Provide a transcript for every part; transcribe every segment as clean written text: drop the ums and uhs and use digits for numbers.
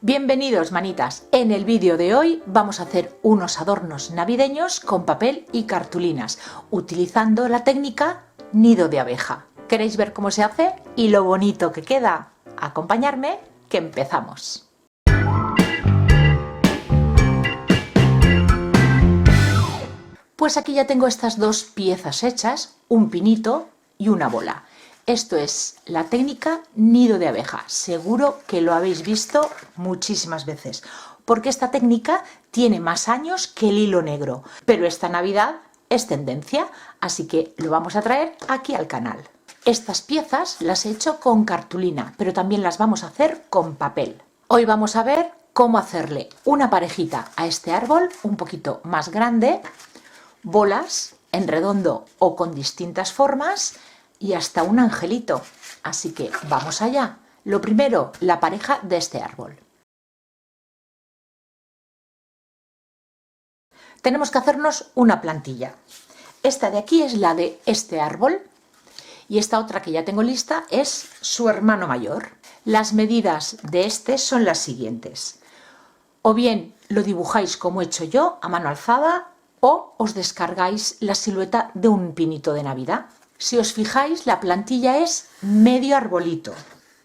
Bienvenidos, manitas. En el vídeo de hoy vamos a hacer unos adornos navideños con papel y cartulinas, utilizando la técnica nido de abeja. ¿Queréis ver cómo se hace y lo bonito que queda? Acompañadme, que empezamos. Pues aquí ya tengo estas dos piezas hechas, un pinito y una bola. Esto es la técnica nido de abeja. Seguro que lo habéis visto muchísimas veces, porque esta técnica tiene más años que el hilo negro, pero esta Navidad es tendencia, así que lo vamos a traer aquí al canal. Estas piezas las he hecho con cartulina, pero también las vamos a hacer con papel. Hoy vamos a ver cómo hacerle una parejita a este árbol un poquito más grande, bolas en redondo o con distintas formas, y hasta un angelito. Así que vamos allá. Lo primero, la pareja de este árbol. Tenemos que hacernos una plantilla. Esta de aquí es la de este árbol y esta otra que ya tengo lista es su hermano mayor. Las medidas de este son las siguientes. O bien lo dibujáis como he hecho yo, a mano alzada, o os descargáis la silueta de un pinito de Navidad. Si os fijáis, la plantilla es medio arbolito,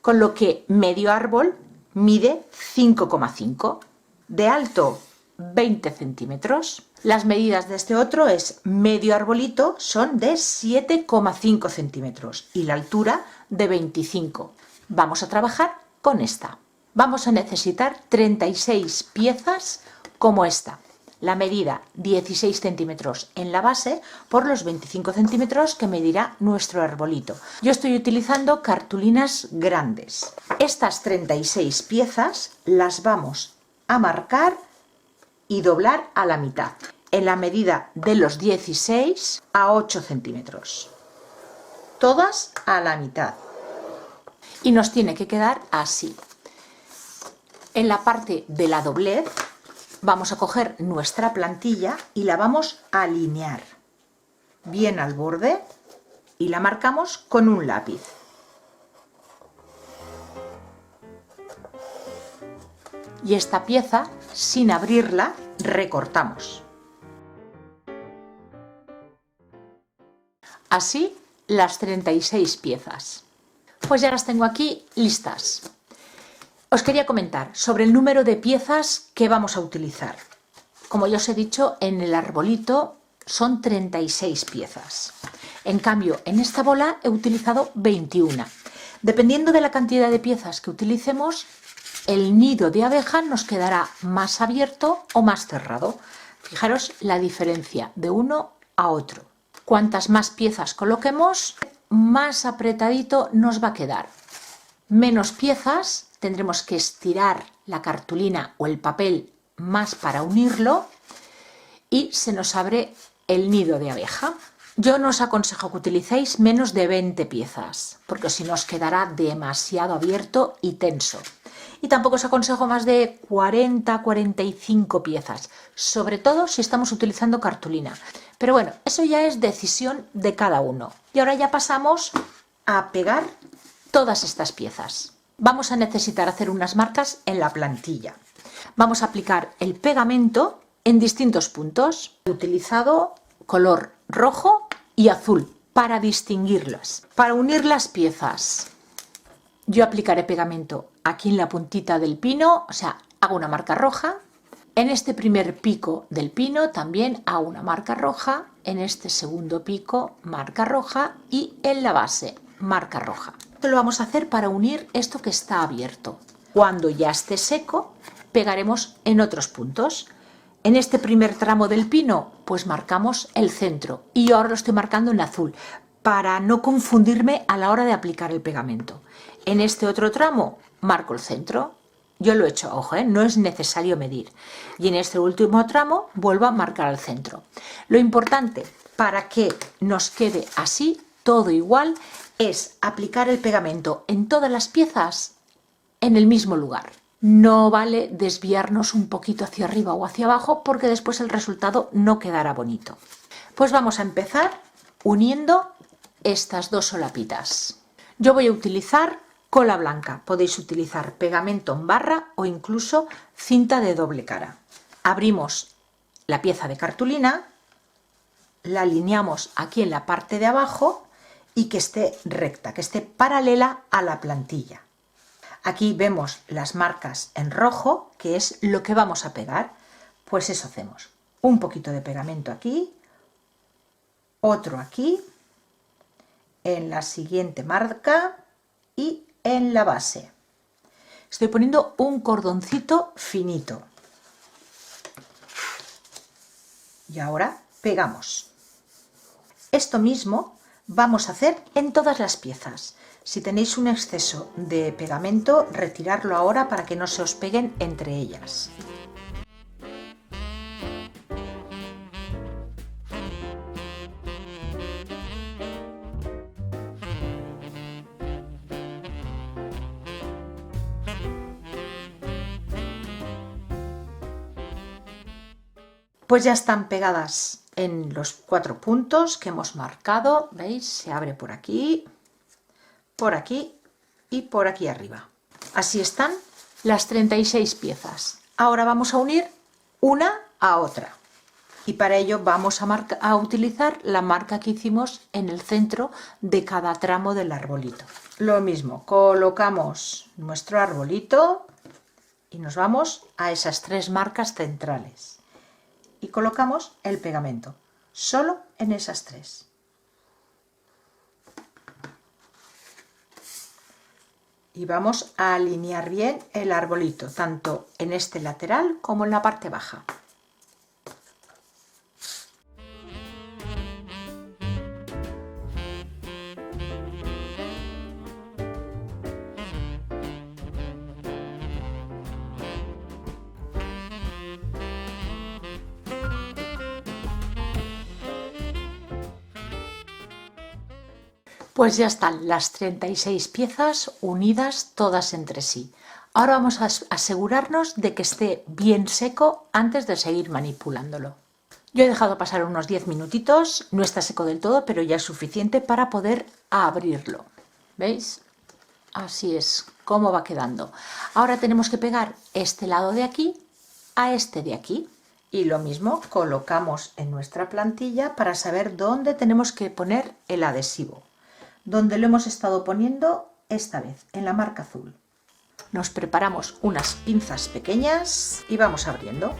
con lo que medio árbol mide 5,5, de alto 20 centímetros. Las medidas de este otro es medio arbolito, son de 7,5 centímetros y la altura de 25. Vamos a trabajar con esta. Vamos a necesitar 36 piezas como esta. La medida 16 centímetros en la base por los 25 centímetros que medirá nuestro arbolito. Yo estoy utilizando cartulinas grandes. Estas 36 piezas las vamos a marcar y doblar a la mitad, en la medida de los 16 a 8 centímetros. Todas a la mitad. Y nos tiene que quedar así. En la parte de la doblez vamos a coger nuestra plantilla y la vamos a alinear bien al borde y la marcamos con un lápiz. Y esta pieza, sin abrirla, recortamos. Así las 36 piezas. Pues ya las tengo aquí listas. Os quería comentar sobre el número de piezas que vamos a utilizar. Como ya os he dicho, en el arbolito son 36 piezas. En cambio, en esta bola he utilizado 21. Dependiendo de la cantidad de piezas que utilicemos, el nido de abeja nos quedará más abierto o más cerrado. Fijaros la diferencia de uno a otro. Cuantas más piezas coloquemos, más apretadito nos va a quedar. Menos piezas, tendremos que estirar la cartulina o el papel más para unirlo y se nos abre el nido de abeja. Yo no os aconsejo que utilicéis menos de 20 piezas, porque si no os quedará demasiado abierto y tenso. Y tampoco os aconsejo más de 40-45 piezas, sobre todo si estamos utilizando cartulina. Pero bueno, eso ya es decisión de cada uno. Y ahora ya pasamos a pegar todas estas piezas. Vamos a necesitar hacer unas marcas en la plantilla. Vamos a aplicar el pegamento en distintos puntos. He utilizado color rojo y azul para distinguirlas. Para unir las piezas, yo aplicaré pegamento aquí en la puntita del pino, o sea, hago una marca roja. En este primer pico del pino también hago una marca roja. En este segundo pico, marca roja. Y en la base, marca roja. Esto lo vamos a hacer para unir esto que está abierto. Cuando ya esté seco, pegaremos en otros puntos. En este primer tramo del pino, pues marcamos el centro. Y yo ahora lo estoy marcando en azul, para no confundirme a la hora de aplicar el pegamento. En este otro tramo, marco el centro. Yo lo he hecho, ojo, no es necesario medir. Y en este último tramo, vuelvo a marcar el centro. Lo importante, para que nos quede así, todo igual, es aplicar el pegamento en todas las piezas en el mismo lugar. No vale desviarnos un poquito hacia arriba o hacia abajo porque después el resultado no quedará bonito. Pues vamos a empezar uniendo estas dos solapitas. Yo voy a utilizar cola blanca. Podéis utilizar pegamento en barra o incluso cinta de doble cara. Abrimos la pieza de cartulina, la alineamos aquí en la parte de abajo y que esté recta, que esté paralela a la plantilla. Aquí vemos las marcas en rojo, que es lo que vamos a pegar. Pues eso hacemos. Un poquito de pegamento aquí, otro aquí, en la siguiente marca y en la base. Estoy poniendo un cordoncito finito. Y ahora pegamos. Esto mismo vamos a hacer en todas las piezas. Si tenéis un exceso de pegamento, retirarlo ahora para que no se os peguen entre ellas. Pues ya están pegadas en los 4 puntos que hemos marcado. ¿Veis? Se abre por aquí y por aquí arriba. Así están las 36 piezas. Ahora vamos a unir una a otra. Y para ello vamos a utilizar la marca que hicimos en el centro de cada tramo del arbolito. Lo mismo, colocamos nuestro arbolito y nos vamos a esas 3 marcas centrales. Y colocamos el pegamento, solo en esas 3. Y vamos a alinear bien el arbolito, tanto en este lateral como en la parte baja. Pues ya están las 36 piezas unidas todas entre sí. Ahora vamos a asegurarnos de que esté bien seco antes de seguir manipulándolo. Yo he dejado pasar unos 10 minutitos, no está seco del todo, pero ya es suficiente para poder abrirlo. ¿Veis? Así es como va quedando. Ahora tenemos que pegar este lado de aquí a este de aquí. Y lo mismo colocamos en nuestra plantilla para saber dónde tenemos que poner el adhesivo. Donde lo hemos estado poniendo esta vez, en la marca azul. Nos preparamos unas pinzas pequeñas y vamos abriendo.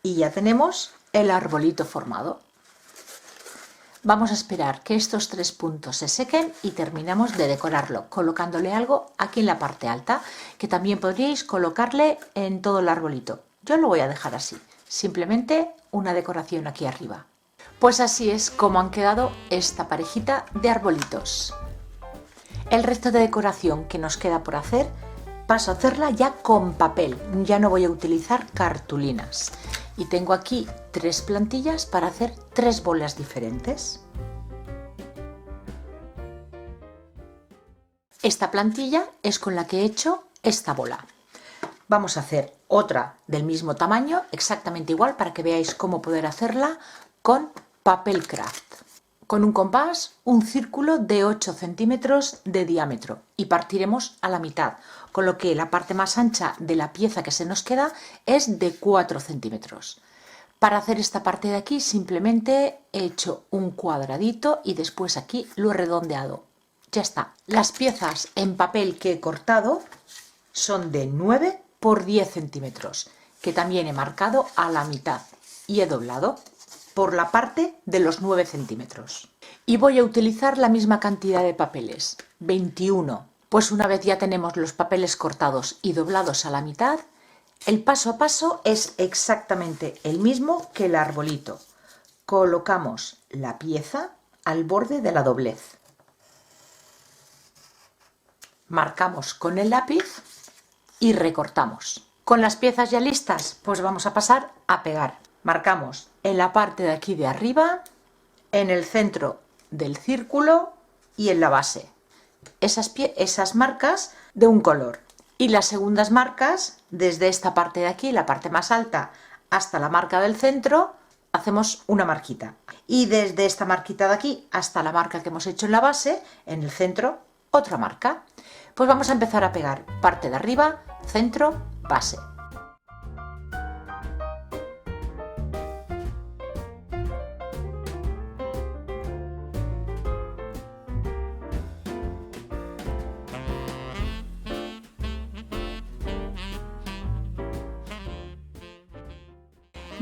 Y ya tenemos el arbolito formado. Vamos a esperar que estos 3 puntos se sequen y terminamos de decorarlo, colocándole algo aquí en la parte alta, que también podríais colocarle en todo el arbolito. Yo lo voy a dejar así, simplemente una decoración aquí arriba. Pues así es como han quedado esta parejita de arbolitos. El resto de decoración que nos queda por hacer, paso a hacerla ya con papel, ya no voy a utilizar cartulinas. Y tengo aquí 3 plantillas para hacer 3 bolas diferentes. Esta plantilla es con la que he hecho esta bola. Vamos a hacer otra del mismo tamaño, exactamente igual, para que veáis cómo poder hacerla con papel craft. Con un compás, un círculo de 8 centímetros de diámetro y partiremos a la mitad, con lo que la parte más ancha de la pieza que se nos queda es de 4 centímetros. Para hacer esta parte de aquí simplemente he hecho un cuadradito y después aquí lo he redondeado. Ya está. Las piezas en papel que he cortado son de 9 por 10 centímetros, que también he marcado a la mitad y he doblado por la parte de los 9 centímetros. Y voy a utilizar la misma cantidad de papeles, 21. Pues una vez ya tenemos los papeles cortados y doblados a la mitad, el paso a paso es exactamente el mismo que el arbolito. Colocamos la pieza al borde de la doblez. Marcamos con el lápiz y recortamos. Con las piezas ya listas, pues vamos a pasar a pegar. Marcamos en la parte de aquí de arriba, en el centro del círculo y en la base. Esas marcas de un color. Y las segundas marcas, desde esta parte de aquí, la parte más alta, hasta la marca del centro, hacemos una marquita. Y desde esta marquita de aquí hasta la marca que hemos hecho en la base, en el centro, otra marca. Pues vamos a empezar a pegar parte de arriba, centro, base.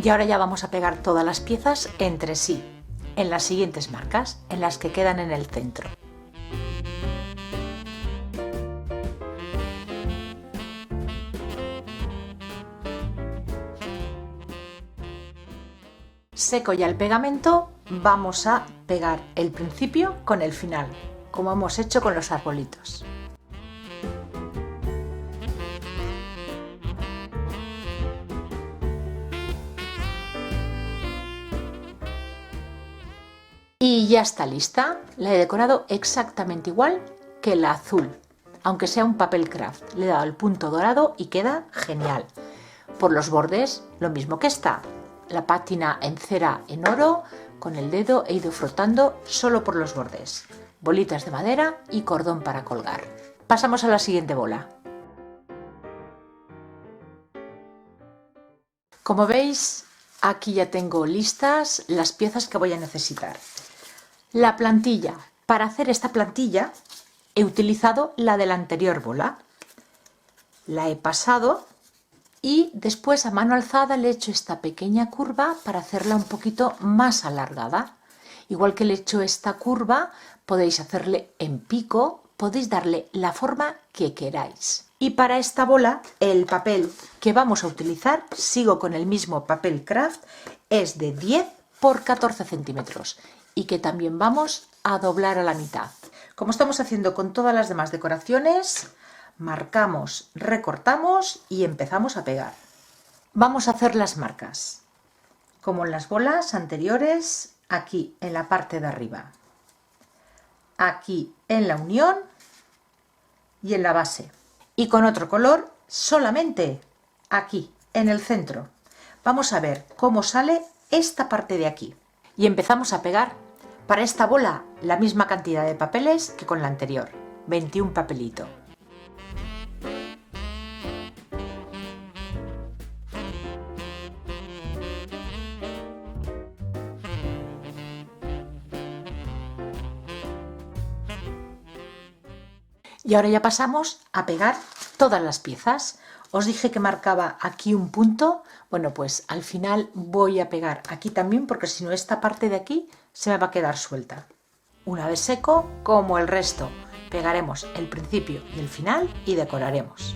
Y ahora ya vamos a pegar todas las piezas entre sí, en las siguientes marcas, en las que quedan en el centro. Seco ya el pegamento, vamos a pegar el principio con el final, como hemos hecho con los arbolitos. Y ya está lista. La he decorado exactamente igual que la azul, aunque sea un papel craft. Le he dado el punto dorado y queda genial. Por los bordes, lo mismo que esta. La pátina en cera en oro, con el dedo he ido frotando solo por los bordes. Bolitas de madera y cordón para colgar. Pasamos a la siguiente bola. Como veis, aquí ya tengo listas las piezas que voy a necesitar. La plantilla. Para hacer esta plantilla he utilizado la de la anterior bola. La he pasado y después a mano alzada le he hecho esta pequeña curva para hacerla un poquito más alargada. Igual que le he hecho esta curva, podéis hacerle en pico, podéis darle la forma que queráis. Y para esta bola, el papel que vamos a utilizar, sigo con el mismo papel craft, es de 10 por 14 centímetros. Y que también vamos a doblar a la mitad. Como estamos haciendo con todas las demás decoraciones, marcamos, recortamos y empezamos a pegar. Vamos a hacer las marcas, como en las bolas anteriores, aquí en la parte de arriba, aquí en la unión y en la base. Y con otro color solamente aquí, en el centro. Vamos a ver cómo sale esta parte de aquí. Y empezamos a pegar. Para esta bola la misma cantidad de papeles que con la anterior, 21 papelitos. Y ahora ya pasamos a pegar todas las piezas. Os dije que marcaba aquí un punto. Bueno, pues al final voy a pegar aquí también, porque si no esta parte de aquí se me va a quedar suelta. Una vez seco, como el resto, pegaremos el principio y el final y decoraremos.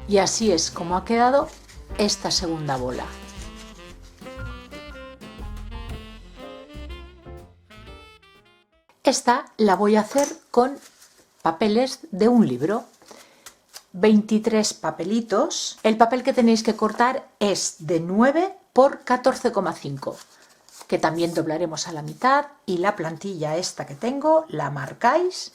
Y así es como ha quedado esta segunda bola. Esta la voy a hacer con papeles de un libro. 23 papelitos. El papel que tenéis que cortar es de 9 por 14,5, que también doblaremos a la mitad, y la plantilla esta que tengo la marcáis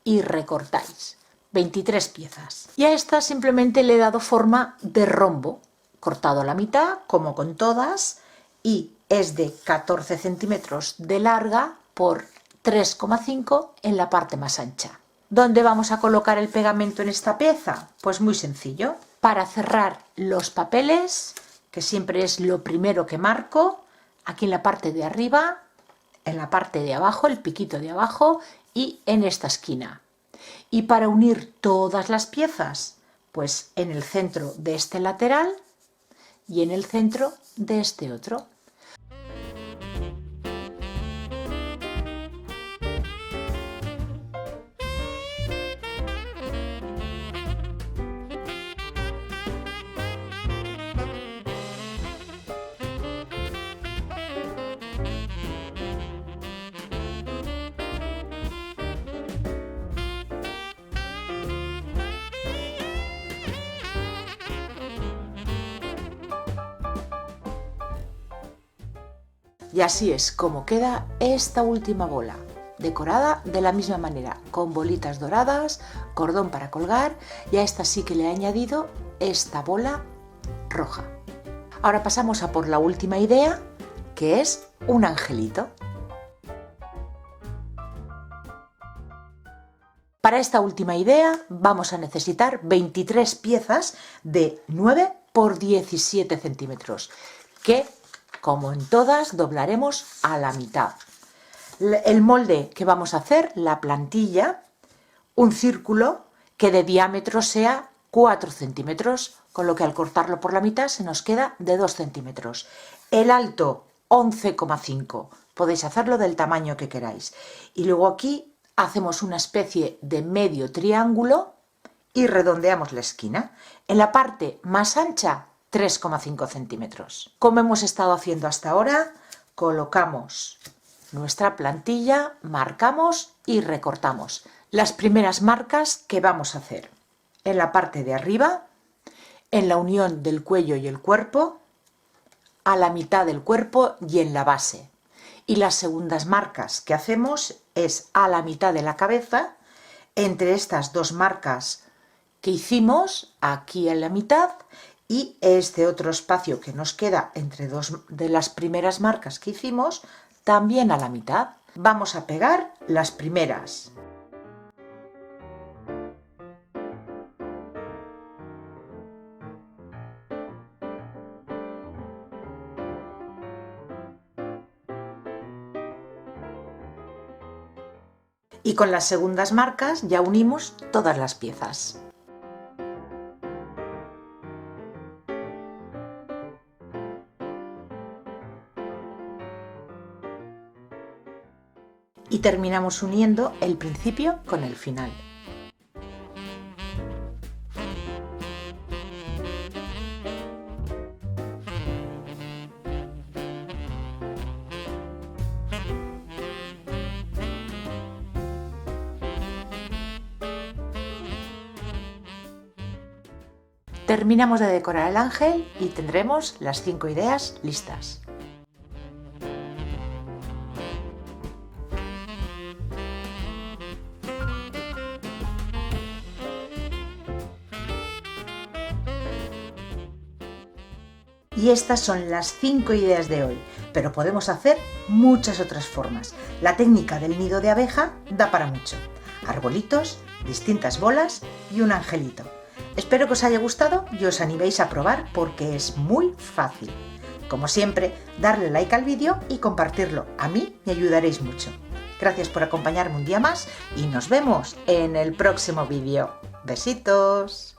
y recortáis. 23 piezas. Y a esta simplemente le he dado forma de rombo, cortado a la mitad como con todas, y es de 14 centímetros de larga por 3,5 en la parte más ancha. ¿Dónde vamos a colocar el pegamento en esta pieza? Pues muy sencillo. Para cerrar los papeles, que siempre es lo primero que marco, aquí en la parte de arriba, en la parte de abajo, el piquito de abajo, y en esta esquina. Y para unir todas las piezas, pues en el centro de este lateral y en el centro de este otro. Y así es como queda esta última bola, decorada de la misma manera, con bolitas doradas, cordón para colgar, y a esta sí que le he añadido esta bola roja. Ahora pasamos a por la última idea, que es un angelito. Para esta última idea vamos a necesitar 23 piezas de 9 por 17 centímetros, que, como en todas, doblaremos a la mitad. El molde que vamos a hacer, la plantilla, un círculo que de diámetro sea 4 centímetros, con lo que al cortarlo por la mitad se nos queda de 2 centímetros. El alto 11,5, podéis hacerlo del tamaño que queráis. Y luego aquí hacemos una especie de medio triángulo y redondeamos la esquina. En la parte más ancha, 3,5 centímetros. Como hemos estado haciendo hasta ahora, colocamos nuestra plantilla, marcamos y recortamos las primeras marcas que vamos a hacer. En la parte de arriba, en la unión del cuello y el cuerpo, a la mitad del cuerpo y en la base. Y las segundas marcas que hacemos es a la mitad de la cabeza, entre estas dos marcas que hicimos, aquí en la mitad, y este otro espacio que nos queda entre dos de las primeras marcas que hicimos, también a la mitad. Vamos a pegar las primeras. Y con las segundas marcas ya unimos todas las piezas. Y terminamos uniendo el principio con el final. Terminamos de decorar el ángel y tendremos las 5 ideas listas. Y estas son las 5 ideas de hoy, pero podemos hacer muchas otras formas. La técnica del nido de abeja da para mucho. Arbolitos, distintas bolas y un angelito. Espero que os haya gustado y os animéis a probar porque es muy fácil. Como siempre, darle like al vídeo y compartirlo. A mí me ayudaréis mucho. Gracias por acompañarme un día más y nos vemos en el próximo vídeo. ¡Besitos!